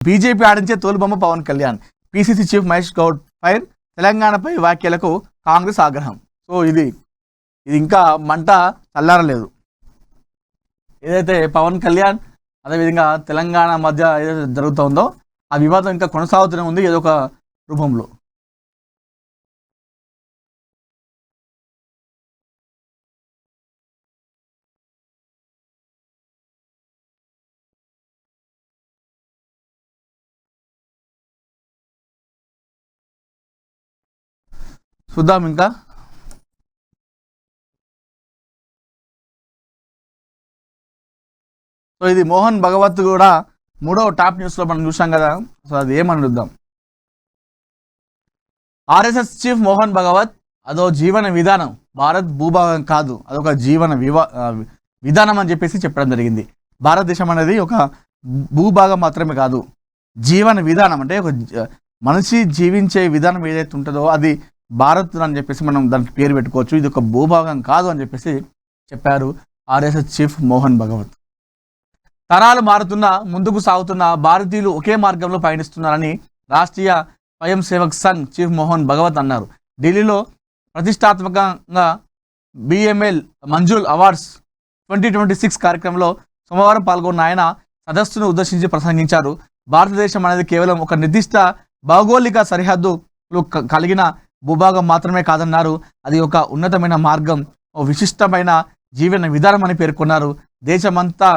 BJP ఆడించే తోలుబొమ్మ Pawan Kalyan. PCC chief Mahesh Goud fire. తెలంగాణపై వ్యాఖ్యలకు కాంగ్రెస్ ఆగ్రహం. సో ఇది ఇంకా మంట చల్లారలేదు. ఏదైతే పవన్ కళ్యాణ్ అదేవిధంగా తెలంగాణ మధ్య ఏదైతే జరుగుతుందో ఆ వివాదం ఇంకా కొనసాగుతూనే ఉంది ఏదో ఒక రూపంలో. చూద్దాం ఇంకా. సో ఇది మోహన్ భగవత్ కూడా మూడో టాప్ న్యూస్లో మనం చూసాం కదా. సో అది ఏమని చూద్దాం. ఆర్ఎస్ఎస్ చీఫ్ మోహన్ భగవత్ అదో జీవన విధానం, భారత్ భూభాగం కాదు, అదొక జీవన విధానం అని చెప్పేసి చెప్పడం జరిగింది. భారతదేశం అనేది ఒక భూభాగం మాత్రమే కాదు, జీవన విధానం అంటే ఒక మనిషి జీవించే విధానం ఏదైతే ఉంటుందో అది భారత్ అని చెప్పేసి మనం దానికి పేరు పెట్టుకోవచ్చు. ఇది ఒక భూభాగం కాదు అని చెప్పేసి చెప్పారు ఆర్ఎస్ఎస్ చీఫ్ మోహన్ భగవత్. తరాలు మారుతున్నా ముందుకు సాగుతున్న భారతీయులు ఒకే మార్గంలో పయనిస్తున్నారని రాష్ట్రీయ స్వయం సేవక్ సంఘ్ చీఫ్ మోహన్ భగవత్ అన్నారు. ఢిల్లీలో ప్రతిష్టాత్మకంగా బిఎంఎల్ మంజుల్ అవార్డ్స్ 2026 కార్యక్రమంలో సోమవారం పాల్గొన్న ఆయన సదస్సును ఉద్దేశించి ప్రసంగించారు. భారతదేశం అనేది కేవలం ఒక నిర్దిష్ట భౌగోళిక సరిహద్దులు కలిగిన భూభాగం మాత్రమే కాదన్నారు. అది ఒక ఉన్నతమైన మార్గం, ఓ విశిష్టమైన జీవన విధానం అని పేర్కొన్నారు. దేశమంతా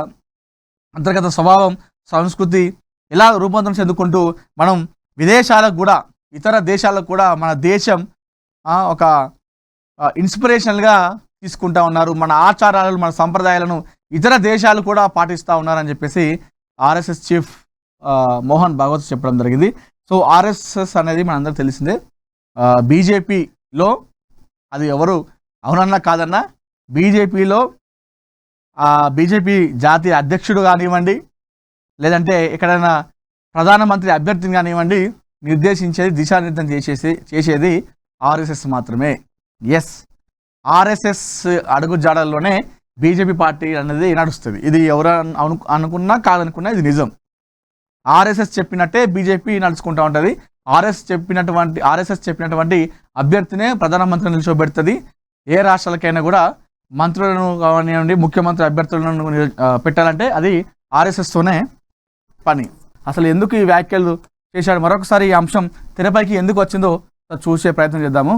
అంతర్గత స్వభావం, సంస్కృతి ఇలా రూపాంతరం చెందుకుంటూ మనం విదేశాలకు కూడా ఇతర దేశాలకు కూడా మన దేశం ఒక ఇన్స్పిరేషన్గా తీసుకుంటా ఉన్నారు. మన ఆచారాలను మన సంప్రదాయాలను ఇతర దేశాలు కూడా పాటిస్తూ ఉన్నారని చెప్పేసి ఆర్ఎస్ఎస్ చీఫ్ మోహన్ భగవత్ చెప్పడం జరిగింది. సో ఆర్ఎస్ఎస్ అనేది మనందరికీ తెలిసిందే. బీజేపీలో అది ఎవరు అవునన్నా కాదన్నా బీజేపీలో బీజేపీ జాతీయ అధ్యక్షుడు కానివ్వండి, లేదంటే ఎక్కడైనా ప్రధానమంత్రి అభ్యర్థిని కానివ్వండి, నిర్దేశించేది దిశానిర్దేశం చేసేది ఆర్ఎస్ఎస్ మాత్రమే. ఎస్, ఆర్ఎస్ఎస్ అడుగుజాడల్లోనే బీజేపీ పార్టీ అనేది నడుస్తుంది. ఇది ఎవరు అనుకున్నా కాదనుకున్నా ఇది నిజం. ఆర్ఎస్ఎస్ చెప్పినట్టే బీజేపీ నడుచుకుంటూ ఉంటుంది. ఆర్ఎస్ఎస్ చెప్పినటువంటి అభ్యర్థినే ప్రధానమంత్రి నిల్చోబెడుతుంది. ఏ రాష్ట్రాలకైనా కూడా మంత్రులను కానివ్వండి, ముఖ్యమంత్రి అభ్యర్థులను పెట్టాలంటే అది ఆర్ఎస్ఎస్తోనే పని. అసలు ఎందుకు ఈ వ్యాఖ్యలు చేశాడు, మరొకసారి ఈ అంశం తెరపైకి ఎందుకు వచ్చిందో చూసే ప్రయత్నం చేద్దాము.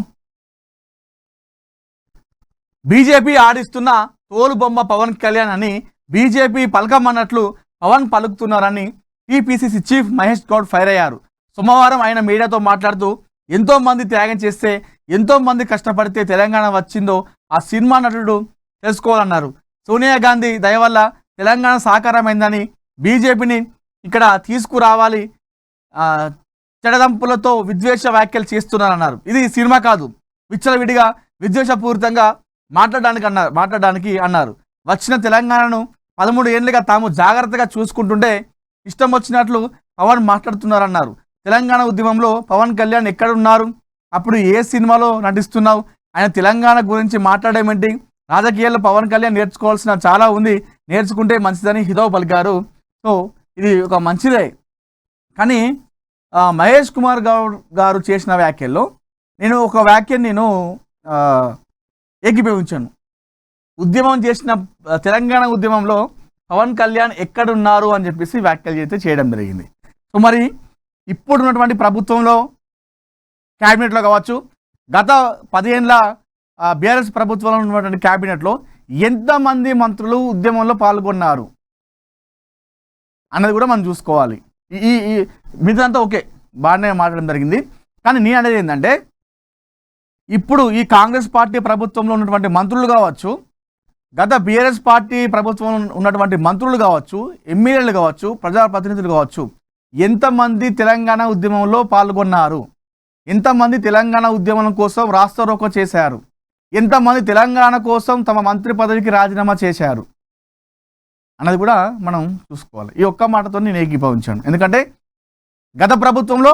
బీజేపీ ఆడిస్తున్న తోలుబొమ్మ పవన్ కళ్యాణ్ అని బీజేపీ పలకమన్నట్లు పవన్ పలుకుతున్నారని TPCC chief Mahesh Goud fire అయ్యారు. సోమవారం ఆయన మీడియాతో మాట్లాడుతూ ఎంతో మంది త్యాగం చేస్తే, ఎంతో మంది కష్టపడితే తెలంగాణ వచ్చిందో ఆ సినిమా నటుడు తెలుసుకోవాలన్నారు. సోనియా గాంధీ దయ వల్ల తెలంగాణ సాకారమైందని బీజేపీని ఇక్కడ తీసుకురావాలి చెడదంపులతో విద్వేష వ్యాఖ్యలు చేస్తున్నారన్నారు. ఇది సినిమా కాదు, విచ్చలవిడిగా విద్వేషపూరితంగా మాట్లాడడానికి అన్నారు. వచ్చిన తెలంగాణను 13 ఏళ్ళుగా తాము జాగ్రత్తగా చూసుకుంటుంటే ఇష్టం వచ్చినట్లు పవన్ మాట్లాడుతున్నారన్నారు. తెలంగాణ ఉద్యమంలో పవన్ కళ్యాణ్ ఎక్కడున్నారు, అప్పుడు ఏ సినిమాలో నటిస్తున్నావు, ఆయన తెలంగాణ గురించి మాట్లాడేమేంటి, రాజకీయాల్లో పవన్ కళ్యాణ్ నేర్చుకోవాల్సిన చాలా ఉంది, నేర్చుకుంటే మంచిదని హితవు పలికారు. సో ఇది ఒక మంచిదే. కానీ మహేష్ కుమార్ గౌడ్ గారు చేసిన వ్యాఖ్యల్లో నేను ఒక వ్యాఖ్యను ఏకీభవించాను. ఉద్యమం చేసిన తెలంగాణ ఉద్యమంలో పవన్ కళ్యాణ్ ఎక్కడున్నారు అని చెప్పేసి వ్యాఖ్యలు అయితే చేయడం జరిగింది. సో మరి ఇప్పుడున్నటువంటి ప్రభుత్వంలో క్యాబినెట్లో కావచ్చు, గత 10 ఏళ్ళ బీఆర్ఎస్ ప్రభుత్వంలో ఉన్నటువంటి క్యాబినెట్లో ఎంతమంది మంత్రులు ఉద్యమంలో పాల్గొన్నారు అన్నది కూడా మనం చూసుకోవాలి. ఈ మీదంతా ఓకే, బాగానే మాట్లాడడం జరిగింది. కానీ నేను అనేది ఏంటంటే ఇప్పుడు ఈ కాంగ్రెస్ పార్టీ ప్రభుత్వంలో ఉన్నటువంటి మంత్రులు కావచ్చు, గత బీఆర్ఎస్ పార్టీ ప్రభుత్వంలో ఉన్నటువంటి మంత్రులు కావచ్చు, ఎమ్మెల్యేలు కావచ్చు, ప్రజాప్రతినిధులు కావచ్చు, ఎంతమంది తెలంగాణ ఉద్యమంలో పాల్గొన్నారు, ఎంతమంది తెలంగాణ ఉద్యమం కోసం రాస్తారోకో చేశారు, ఎంతమంది తెలంగాణ కోసం తమ మంత్రి పదవికి రాజీనామా చేశారు అన్నది కూడా మనం చూసుకోవాలి. ఈ ఒక్క మాటతో నేను ఏకీభవించాను. ఎందుకంటే గత ప్రభుత్వంలో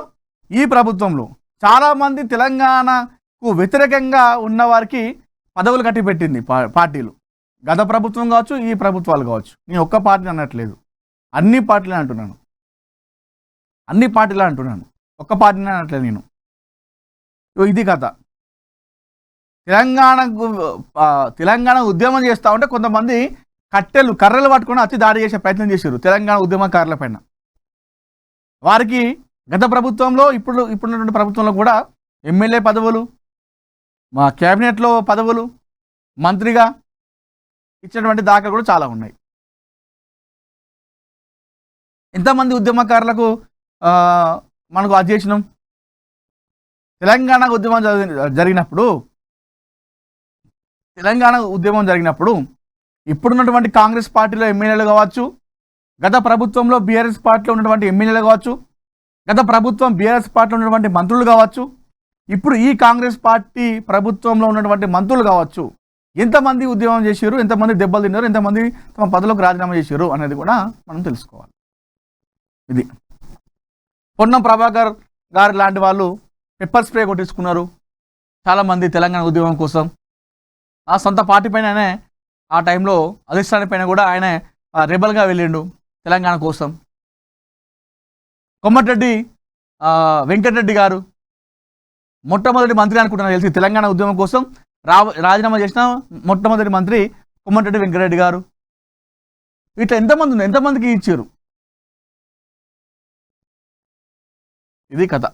ఈ ప్రభుత్వంలో చాలామంది తెలంగాణకు వ్యతిరేకంగా ఉన్న వారికి పదవులు కట్టిపెట్టింది పార్టీలు. గత ప్రభుత్వం కావచ్చు, ఈ ప్రభుత్వాలు కావచ్చు. నేను ఒక్క పార్టీ అనట్లేదు, అన్ని పార్టీలు అంటున్నాను. అన్ని పార్టీలు అంటున్నాను, ఒక్క పార్టీని అనట్లేదు నేను. ఇది కథ. తెలంగాణకు తెలంగాణ ఉద్యమం చేస్తూ ఉంటే కొంతమంది కర్రలు పట్టుకొని అతి దాడి చేసే ప్రయత్నం చేశారు తెలంగాణ ఉద్యమకారుల పైన. వారికి గత ప్రభుత్వంలో ఇప్పుడున్నటువంటి ప్రభుత్వంలో కూడా ఎమ్మెల్యే పదవులు, మా క్యాబినెట్లో పదవులు, మంత్రిగా ఇచ్చినటువంటి దాఖలు కూడా చాలా ఉన్నాయి. ఎంతమంది ఉద్యమకారులకు మనకు అధ్యక్షనం. తెలంగాణ ఉద్యమం జరిగినప్పుడు ఇప్పుడున్నటువంటి కాంగ్రెస్ పార్టీలో ఎమ్మెల్యేలు కావచ్చు, గత ప్రభుత్వంలో బీఆర్ఎస్ పార్టీలో ఉన్నటువంటి ఎమ్మెల్యేలు కావచ్చు, గత ప్రభుత్వం బీఆర్ఎస్ పార్టీలో ఉన్నటువంటి మంత్రులు కావచ్చు, ఇప్పుడు ఈ కాంగ్రెస్ పార్టీ ప్రభుత్వంలో ఉన్నటువంటి మంత్రులు కావచ్చు, ఎంతమంది ఉద్యమం చేశారు, ఎంతమంది దెబ్బలు తిన్నారు, ఎంతమంది తమ పదవులకు రాజీనామా చేశారు అనేది కూడా మనం తెలుసుకోవాలి. ఇది పొన్నం ప్రభాకర్ గారు లాంటి వాళ్ళు పెప్పర్ స్ప్రే కొట్టించుకున్నారు చాలామంది తెలంగాణ ఉద్యమం కోసం. ఆ సొంత పార్టీ పైన ఆ టైంలో అధిష్టానం పైన కూడా ఆయన రెబల్గా వెళ్ళిండు తెలంగాణ కోసం. కొమ్మటిరెడ్డి వెంకటరెడ్డి గారు మొట్టమొదటి మంత్రి అనుకుంటున్నారు తెలిసి తెలంగాణ ఉద్యమం కోసం రాజీనామా చేసిన మొట్టమొదటి మంత్రి కొమ్మటిరెడ్డి వెంకటరెడ్డి గారు. ఇట్లా ఎంతమందికి ఇచ్చారు. ఇది కథ.